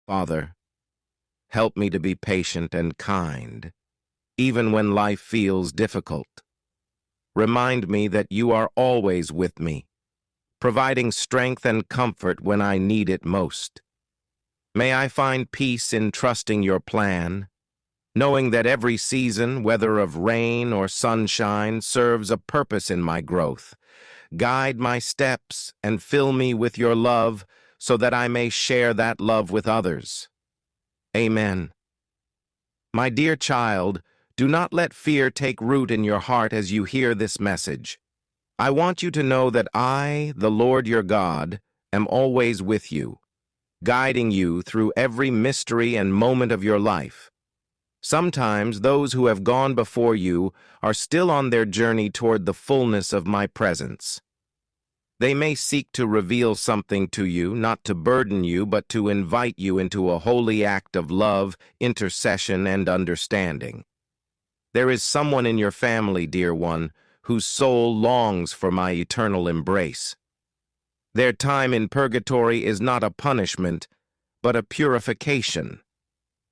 Father, help me to be patient and kind, even when life feels difficult. Remind me that you are always with me, providing strength and comfort when I need it most. May I find peace in trusting your plan, knowing that every season, whether of rain or sunshine, serves a purpose in my growth. Guide my steps and fill me with your love so that I may share that love with others. Amen. My dear child, do not let fear take root in your heart as you hear this message. I want you to know that I, the Lord your God, am always with you, guiding you through every mystery and moment of your life. Sometimes those who have gone before you are still on their journey toward the fullness of my presence. They may seek to reveal something to you, not to burden you, but to invite you into a holy act of love, intercession, and understanding. There is someone in your family, dear one, whose soul longs for my eternal embrace. Their time in purgatory is not a punishment, but a purification,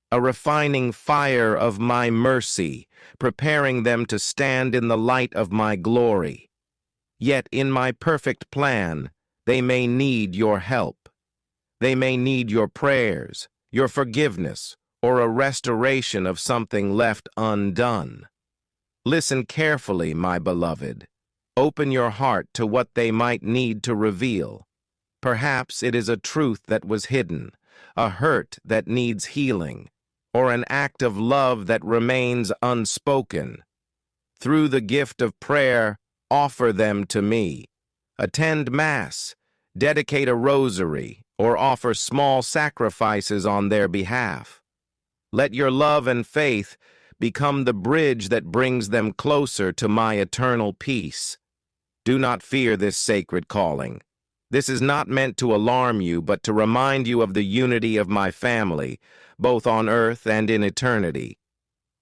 a refining fire of my mercy, preparing them to stand in the light of my glory. Yet in my perfect plan, they may need your help. They may need your prayers, your forgiveness, or a restoration of something left undone. Listen carefully, my beloved. Open your heart to what they might need to reveal. Perhaps it is a truth that was hidden, a hurt that needs healing, or an act of love that remains unspoken. Through the gift of prayer, offer them to me. Attend Mass, dedicate a rosary, or offer small sacrifices on their behalf. Let your love and faith become the bridge that brings them closer to my eternal peace. Do not fear this sacred calling. This is not meant to alarm you, but to remind you of the unity of my family, both on earth and in eternity.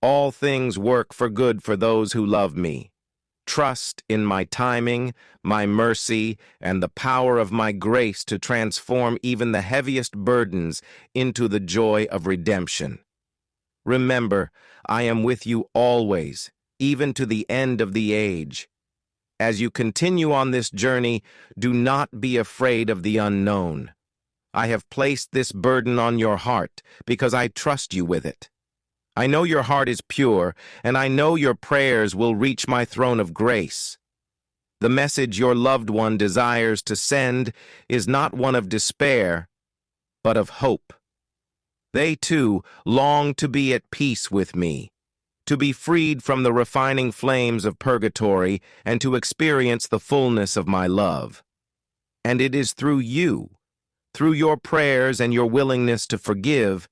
All things work for good for those who love me. Trust in my timing, my mercy, and the power of my grace to transform even the heaviest burdens into the joy of redemption. Remember, I am with you always, even to the end of the age. As you continue on this journey, do not be afraid of the unknown. I have placed this burden on your heart because I trust you with it. I know your heart is pure, and I know your prayers will reach my throne of grace. The message your loved one desires to send is not one of despair, but of hope. They, too, long to be at peace with me, to be freed from the refining flames of purgatory, and to experience the fullness of my love. And it is through you, through your prayers and your willingness to forgive,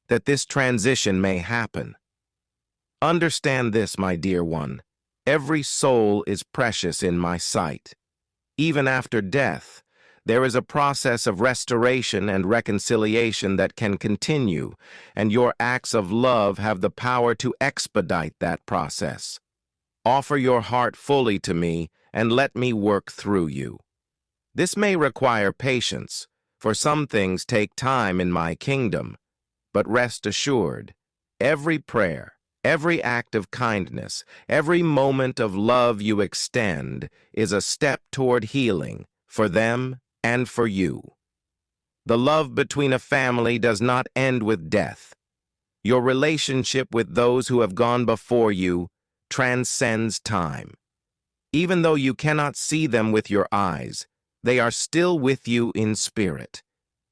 that this transition may happen. Understand this, my dear one. Every soul is precious in my sight. Even after death, there is a process of restoration and reconciliation that can continue, and your acts of love have the power to expedite that process. Offer your heart fully to me, and let me work through you. This may require patience, for some things take time in my kingdom. But rest assured, every prayer, every act of kindness, every moment of love you extend is a step toward healing for them and for you. The love between a family does not end with death. Your relationship with those who have gone before you transcends time. Even though you cannot see them with your eyes, they are still with you in spirit,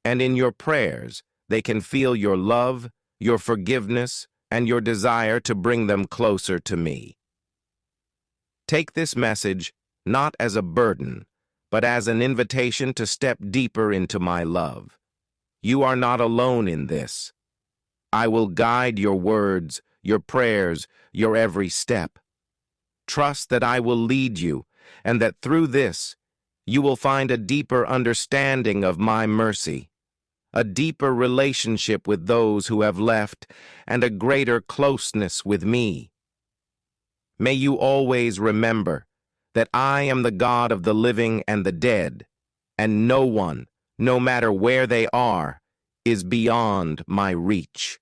and in your prayers, they can feel your love, your forgiveness, and your desire to bring them closer to me. Take this message not as a burden, but as an invitation to step deeper into my love. You are not alone in this. I will guide your words, your prayers, your every step. Trust that I will lead you, and that through this, you will find a deeper understanding of my mercy, a deeper relationship with those who have left, and a greater closeness with me. May you always remember that I am the God of the living and the dead, and no one, no matter where they are, is beyond my reach.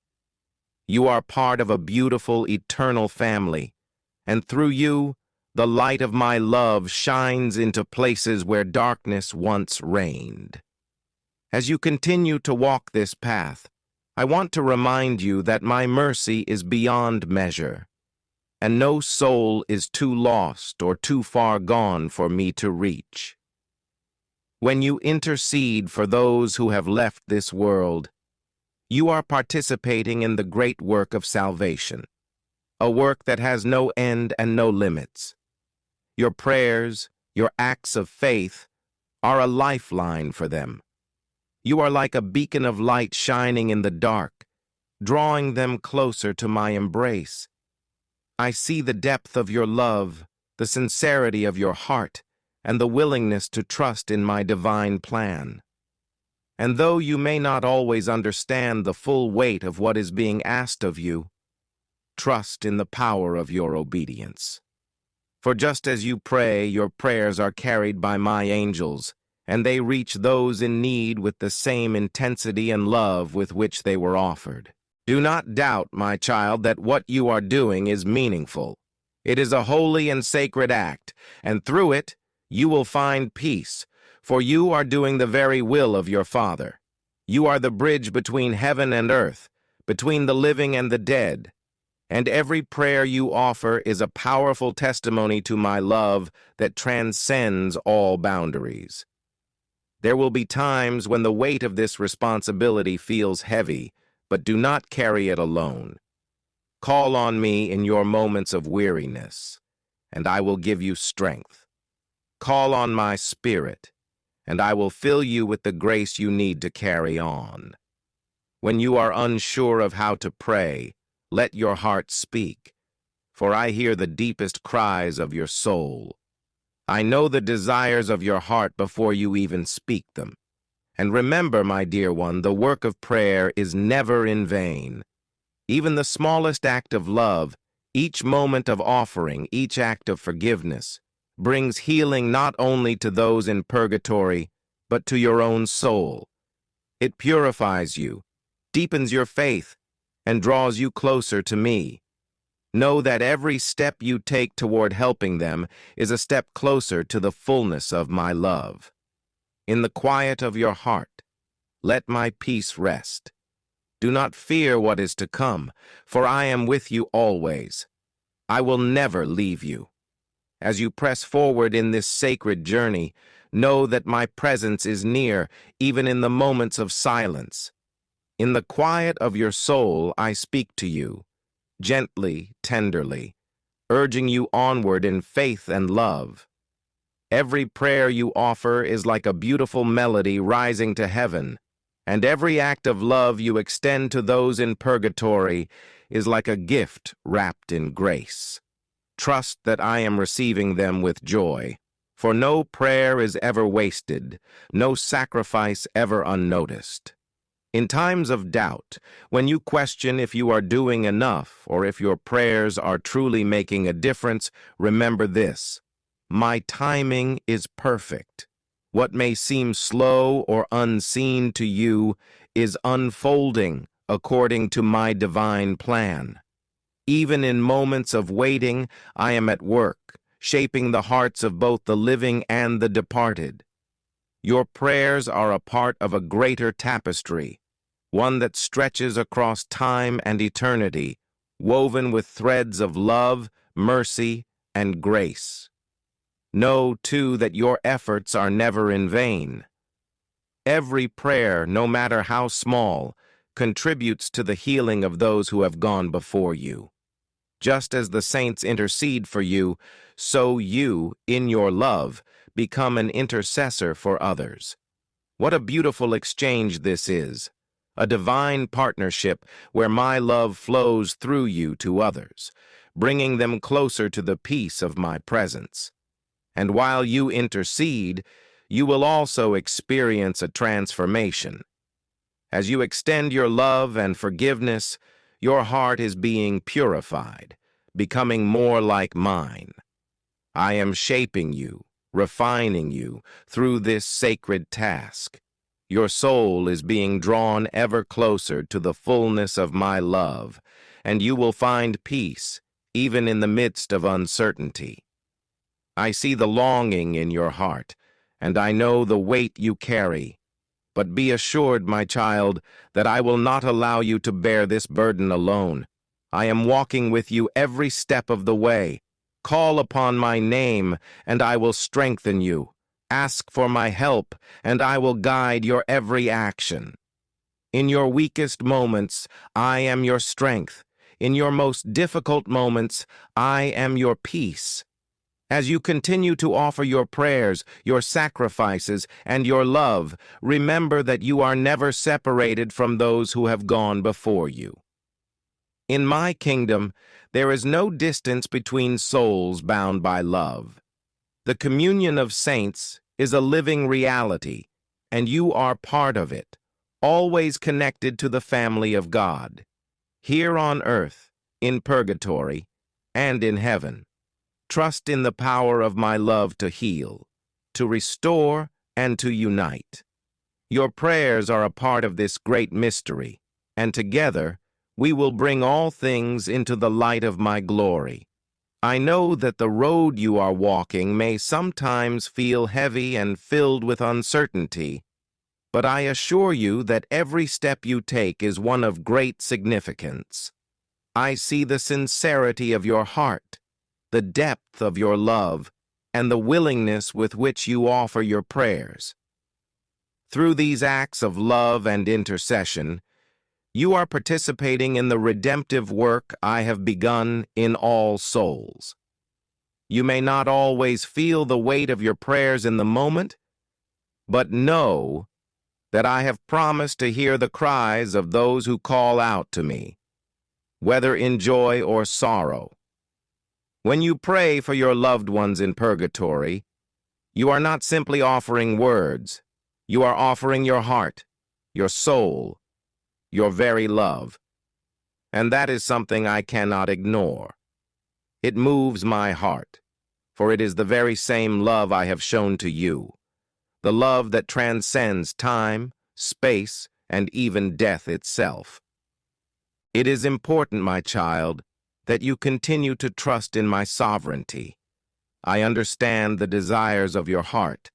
You are part of a beautiful, eternal family, and through you, the light of my love shines into places where darkness once reigned. As you continue to walk this path, I want to remind you that my mercy is beyond measure, and no soul is too lost or too far gone for me to reach. When you intercede for those who have left this world, you are participating in the great work of salvation, a work that has no end and no limits. Your prayers, your acts of faith, are a lifeline for them. You are like a beacon of light shining in the dark, drawing them closer to my embrace. I see the depth of your love, the sincerity of your heart, and the willingness to trust in my divine plan. And though you may not always understand the full weight of what is being asked of you, trust in the power of your obedience. For just as you pray, your prayers are carried by my angels, and they reach those in need with the same intensity and love with which they were offered. Do not doubt, my child, that what you are doing is meaningful. It is a holy and sacred act, and through it, you will find peace, for you are doing the very will of your Father. You are the bridge between heaven and earth, between the living and the dead, and every prayer you offer is a powerful testimony to my love that transcends all boundaries. There will be times when the weight of this responsibility feels heavy, but do not carry it alone. Call on me in your moments of weariness, and I will give you strength. Call on my Spirit, and I will fill you with the grace you need to carry on. When you are unsure of how to pray, let your heart speak, for I hear the deepest cries of your soul. I know the desires of your heart before you even speak them. And remember, my dear one, the work of prayer is never in vain. Even the smallest act of love, each moment of offering, each act of forgiveness, brings healing not only to those in purgatory, but to your own soul. It purifies you, deepens your faith, and draws you closer to me. Know that every step you take toward helping them is a step closer to the fullness of my love. In the quiet of your heart, let my peace rest. Do not fear what is to come, for I am with you always. I will never leave you. As you press forward in this sacred journey, know that my presence is near, even in the moments of silence. In the quiet of your soul, I speak to you, gently, tenderly, urging you onward in faith and love. Every prayer you offer is like a beautiful melody rising to heaven, and every act of love you extend to those in purgatory is like a gift wrapped in grace. Trust that I am receiving them with joy, for no prayer is ever wasted, no sacrifice ever unnoticed. In times of doubt, when you question if you are doing enough or if your prayers are truly making a difference, remember this: my timing is perfect. What may seem slow or unseen to you is unfolding according to my divine plan. Even in moments of waiting, I am at work, shaping the hearts of both the living and the departed. Your prayers are a part of a greater tapestry, one that stretches across time and eternity, woven with threads of love, mercy, and grace. Know, too, that your efforts are never in vain. Every prayer, no matter how small, contributes to the healing of those who have gone before you. Just as the saints intercede for you, so you, in your love, become an intercessor for others. What a beautiful exchange this is, a divine partnership where my love flows through you to others, bringing them closer to the peace of my presence. And while you intercede, you will also experience a transformation. As you extend your love and forgiveness, your heart is being purified, becoming more like mine. I am shaping you, refining you through this sacred task. Your soul is being drawn ever closer to the fullness of my love, and you will find peace, even in the midst of uncertainty. I see the longing in your heart, and I know the weight you carry. But be assured, my child, that I will not allow you to bear this burden alone. I am walking with you every step of the way. Call upon my name, and I will strengthen you. Ask for my help, and I will guide your every action. In your weakest moments, I am your strength. In your most difficult moments, I am your peace. As you continue to offer your prayers, your sacrifices, and your love, remember that you are never separated from those who have gone before you. In my kingdom, there is no distance between souls bound by love. The communion of saints is a living reality, and you are part of it, always connected to the family of God, here on earth, in purgatory, and in heaven. Trust in the power of my love to heal, to restore, and to unite. Your prayers are a part of this great mystery, and together we will bring all things into the light of my glory. I know that the road you are walking may sometimes feel heavy and filled with uncertainty, but I assure you that every step you take is one of great significance. I see the sincerity of your heart, the depth of your love, and the willingness with which you offer your prayers. Through these acts of love and intercession, you are participating in the redemptive work I have begun in all souls. You may not always feel the weight of your prayers in the moment, but know that I have promised to hear the cries of those who call out to me, whether in joy or sorrow. When you pray for your loved ones in purgatory, you are not simply offering words. You are offering your heart, your soul, your very love. And that is something I cannot ignore. It moves my heart, for it is the very same love I have shown to you, the love that transcends time, space, and even death itself. It is important, my child, that you continue to trust in my sovereignty. I understand the desires of your heart,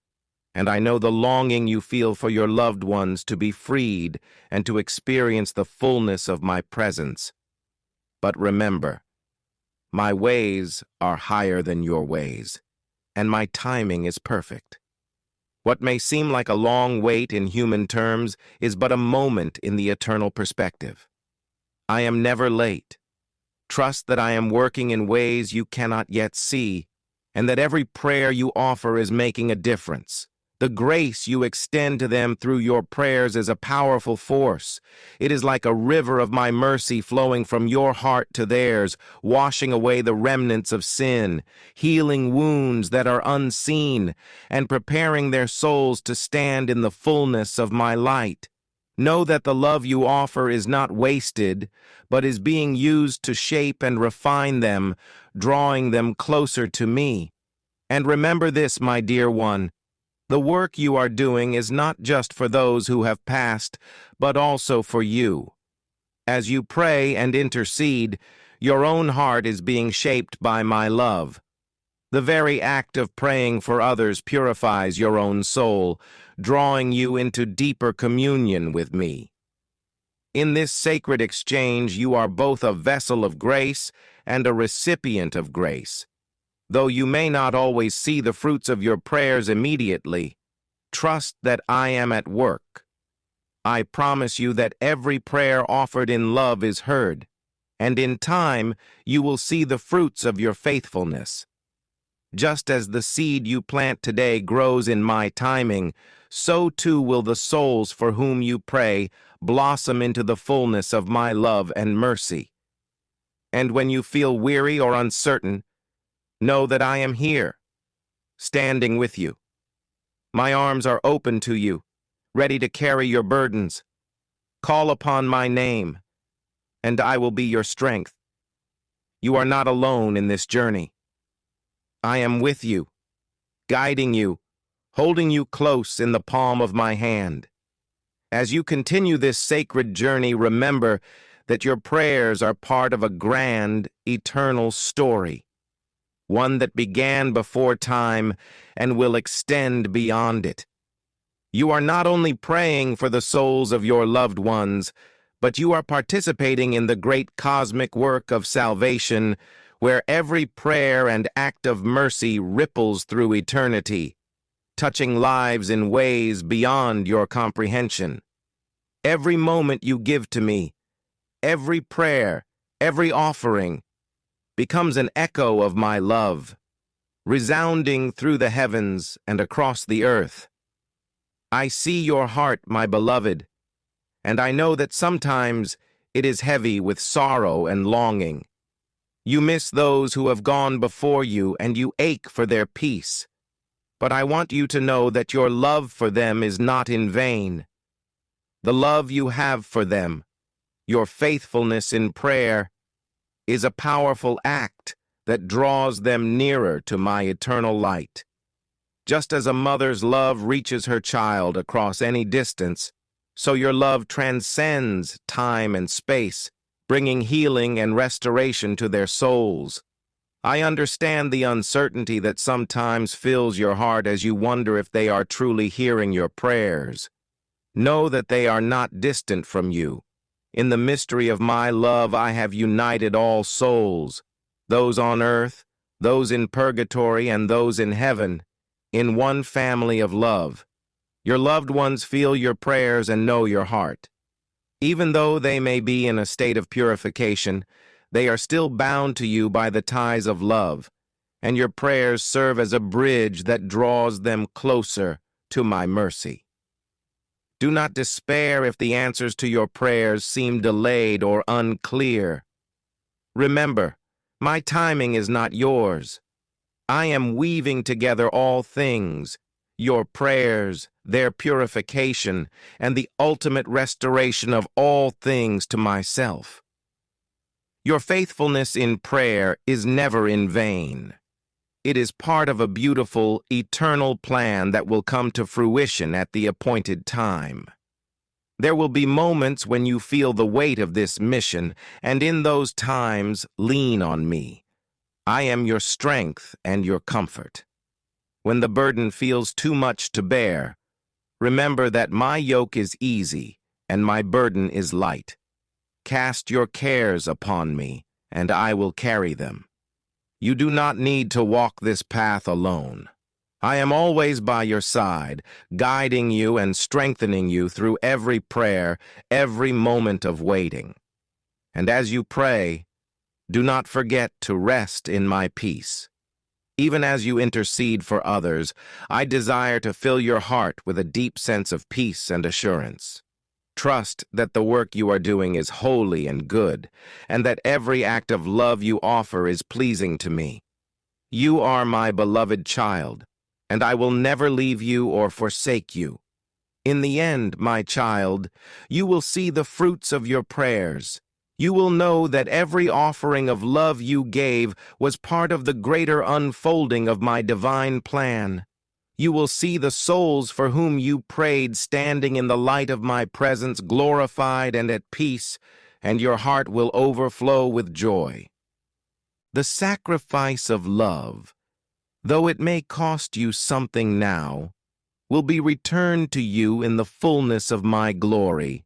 and I know the longing you feel for your loved ones to be freed and to experience the fullness of my presence. But remember, my ways are higher than your ways, and my timing is perfect. What may seem like a long wait in human terms is but a moment in the eternal perspective. I am never late. Trust that I am working in ways you cannot yet see, and that every prayer you offer is making a difference. The grace you extend to them through your prayers is a powerful force. It is like a river of my mercy flowing from your heart to theirs, washing away the remnants of sin, healing wounds that are unseen, and preparing their souls to stand in the fullness of my light. Know that the love you offer is not wasted, but is being used to shape and refine them, drawing them closer to me. And remember this, my dear one, the work you are doing is not just for those who have passed, but also for you. As you pray and intercede, your own heart is being shaped by my love. The very act of praying for others purifies your own soul, drawing you into deeper communion with me. In this sacred exchange, you are both a vessel of grace and a recipient of grace. Though you may not always see the fruits of your prayers immediately, trust that I am at work. I promise you that every prayer offered in love is heard, and in time you will see the fruits of your faithfulness. Just as the seed you plant today grows in my timing, so too will the souls for whom you pray blossom into the fullness of my love and mercy. And when you feel weary or uncertain, know that I am here, standing with you. My arms are open to you, ready to carry your burdens. Call upon my name, and I will be your strength. You are not alone in this journey. I am with you, guiding you, holding you close in the palm of my hand. As you continue this sacred journey, remember that your prayers are part of a grand, eternal story, one that began before time and will extend beyond it. You are not only praying for the souls of your loved ones, but you are participating in the great cosmic work of salvation, where every prayer and act of mercy ripples through eternity, touching lives in ways beyond your comprehension. Every moment you give to me, every prayer, every offering, becomes an echo of my love, resounding through the heavens and across the earth. I see your heart, my beloved, and I know that sometimes it is heavy with sorrow and longing. You miss those who have gone before you, and you ache for their peace. But I want you to know that your love for them is not in vain. The love you have for them, your faithfulness in prayer, is a powerful act that draws them nearer to my eternal light. Just as a mother's love reaches her child across any distance, so your love transcends time and space, bringing healing and restoration to their souls. I understand the uncertainty that sometimes fills your heart as you wonder if they are truly hearing your prayers. Know that they are not distant from you. In the mystery of my love, I have united all souls, those on earth, those in purgatory, and those in heaven, in one family of love. Your loved ones feel your prayers and know your heart. Even though they may be in a state of purification, they are still bound to you by the ties of love, and your prayers serve as a bridge that draws them closer to my mercy. Do not despair if the answers to your prayers seem delayed or unclear. Remember, my timing is not yours. I am weaving together all things, your prayers, their purification, and the ultimate restoration of all things to myself. Your faithfulness in prayer is never in vain. It is part of a beautiful, eternal plan that will come to fruition at the appointed time. There will be moments when you feel the weight of this mission, and in those times, lean on me. I am your strength and your comfort. When the burden feels too much to bear, remember that my yoke is easy and my burden is light. Cast your cares upon me, and I will carry them. You do not need to walk this path alone. I am always by your side, guiding you and strengthening you through every prayer, every moment of waiting. And as you pray, do not forget to rest in my peace. Even as you intercede for others, I desire to fill your heart with a deep sense of peace and assurance. Trust that the work you are doing is holy and good, and that every act of love you offer is pleasing to me. You are my beloved child, and I will never leave you or forsake you. In the end, my child, you will see the fruits of your prayers. You will know that every offering of love you gave was part of the greater unfolding of my divine plan. You will see the souls for whom you prayed standing in the light of my presence, glorified and at peace, and your heart will overflow with joy. The sacrifice of love, though it may cost you something now, will be returned to you in the fullness of my glory,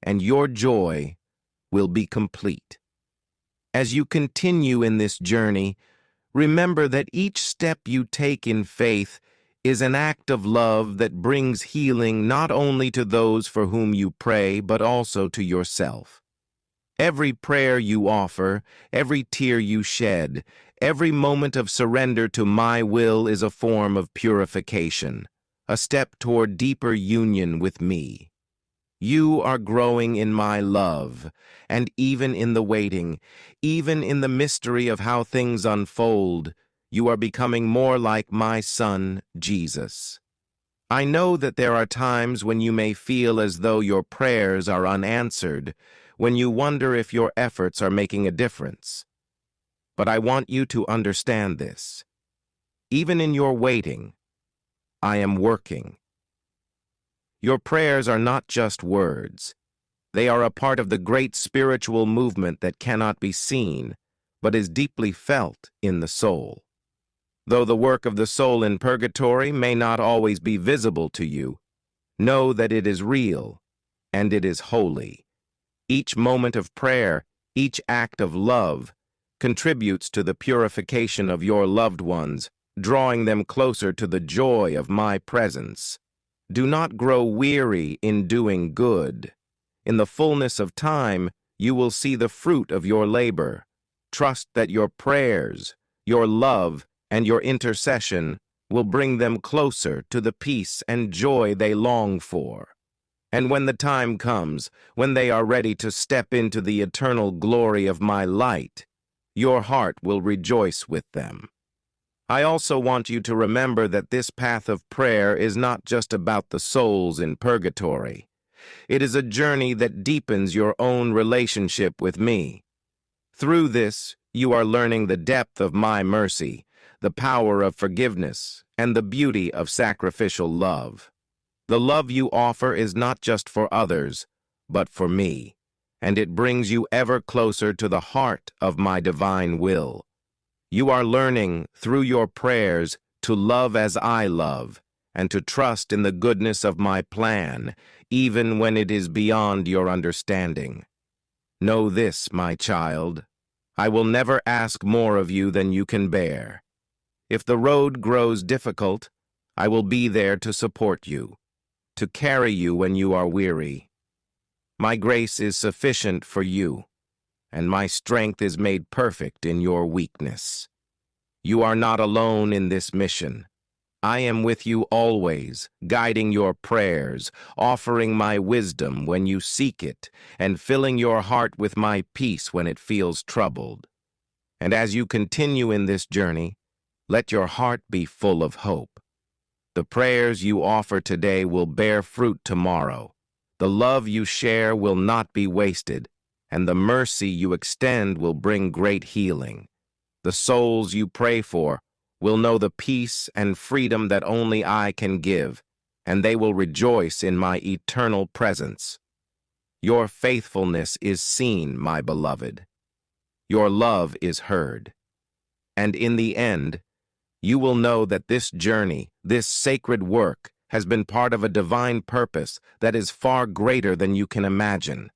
and your joy will be complete. As you continue in this journey, remember that each step you take in faith is an act of love that brings healing not only to those for whom you pray, but also to yourself. Every prayer you offer, every tear you shed, every moment of surrender to my will is a form of purification, a step toward deeper union with me. You are growing in my love, and even in the waiting, even in the mystery of how things unfold, you are becoming more like my Son, Jesus. I know that there are times when you may feel as though your prayers are unanswered, when you wonder if your efforts are making a difference. But I want you to understand this. Even in your waiting, I am working. Your prayers are not just words. They are a part of the great spiritual movement that cannot be seen, but is deeply felt in the soul. Though the work of the soul in purgatory may not always be visible to you, know that it is real and it is holy. Each moment of prayer, each act of love, contributes to the purification of your loved ones, drawing them closer to the joy of my presence. Do not grow weary in doing good. In the fullness of time, you will see the fruit of your labor. Trust that your prayers, your love, and your intercession will bring them closer to the peace and joy they long for. And when the time comes, when they are ready to step into the eternal glory of my light, your heart will rejoice with them. I also want you to remember that this path of prayer is not just about the souls in purgatory. It is a journey that deepens your own relationship with me. Through this, you are learning the depth of my mercy, the power of forgiveness, and the beauty of sacrificial love. The love you offer is not just for others, but for me, and it brings you ever closer to the heart of my divine will. You are learning, through your prayers, to love as I love, and to trust in the goodness of my plan, even when it is beyond your understanding. Know this, my child, I will never ask more of you than you can bear. If the road grows difficult, I will be there to support you, to carry you when you are weary. My grace is sufficient for you, and my strength is made perfect in your weakness. You are not alone in this mission. I am with you always, guiding your prayers, offering my wisdom when you seek it, and filling your heart with my peace when it feels troubled. And as you continue in this journey, let your heart be full of hope. The prayers you offer today will bear fruit tomorrow. The love you share will not be wasted, and the mercy you extend will bring great healing. The souls you pray for will know the peace and freedom that only I can give, and they will rejoice in my eternal presence. Your faithfulness is seen, my beloved. Your love is heard. And in the end, you will know that this journey, this sacred work, has been part of a divine purpose that is far greater than you can imagine.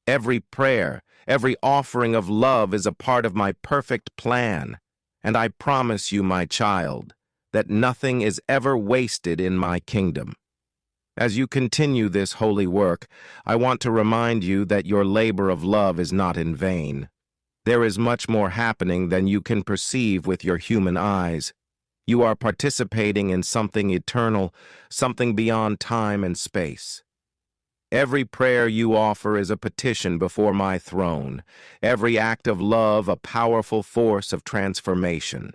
Every prayer, every offering of love is a part of my perfect plan, and I promise you, my child, that nothing is ever wasted in my kingdom. As you continue this holy work, I want to remind you that your labor of love is not in vain. There is much more happening than you can perceive with your human eyes. You are participating in something eternal, something beyond time and space. Every prayer you offer is a petition before my throne, every act of love a powerful force of transformation.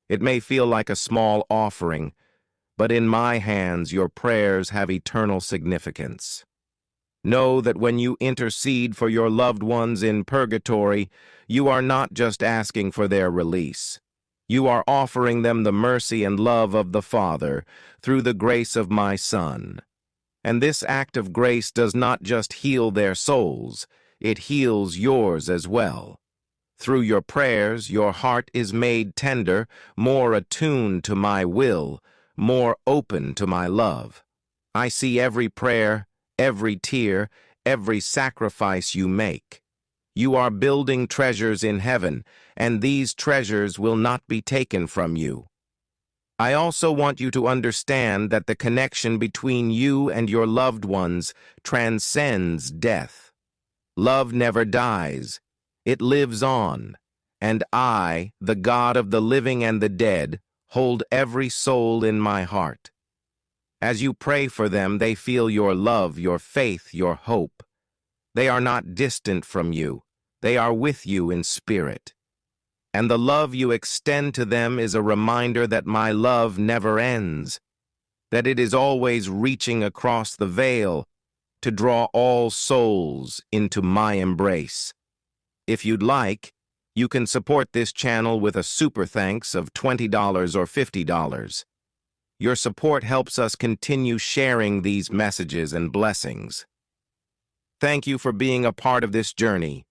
It may feel like a small offering, but in my hands your prayers have eternal significance. Know that when you intercede for your loved ones in purgatory, you are not just asking for their release. You are offering them the mercy and love of the Father through the grace of my Son. And this act of grace does not just heal their souls, it heals yours as well. Through your prayers, your heart is made tender, more attuned to my will, more open to my love. I see every prayer, every tear, every sacrifice you make. You are building treasures in heaven, and these treasures will not be taken from you. I also want you to understand that the connection between you and your loved ones transcends death. Love never dies. It lives on. And I, the God of the living and the dead, hold every soul in my heart. As you pray for them, they feel your love, your faith, your hope. They are not distant from you. They are with you in spirit. And the love you extend to them is a reminder that my love never ends, that it is always reaching across the veil to draw all souls into my embrace. If you'd like, you can support this channel with a super thanks of $20 or $50. Your support helps us continue sharing these messages and blessings. Thank you for being a part of this journey.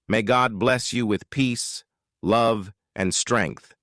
May God bless you with peace, love, and strength.